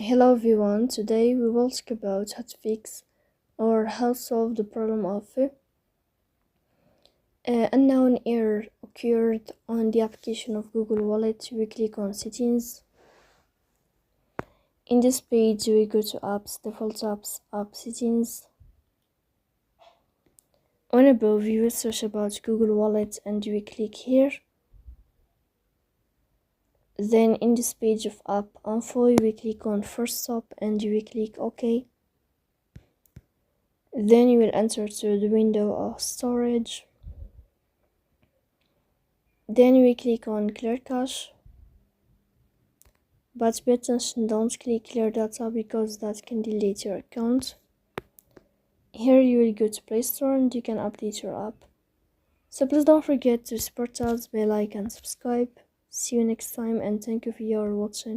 Hello everyone, today we will talk about how to fix or how to solve the problem of unknown error occurred on the application of Google Wallet. We click on settings. In this page we go to apps, default apps, app settings. On above we will search about Google Wallet and we click here. Then in this page of app info we click on first stop and we click OK. Then you will enter to the window of storage. Then we click on clear cache, but pay attention, don't click clear data because that can delete your account. Here you will go to Play Store and you can update your app. So please don't forget to support us by like and subscribe. See you next time and thank you for your watching.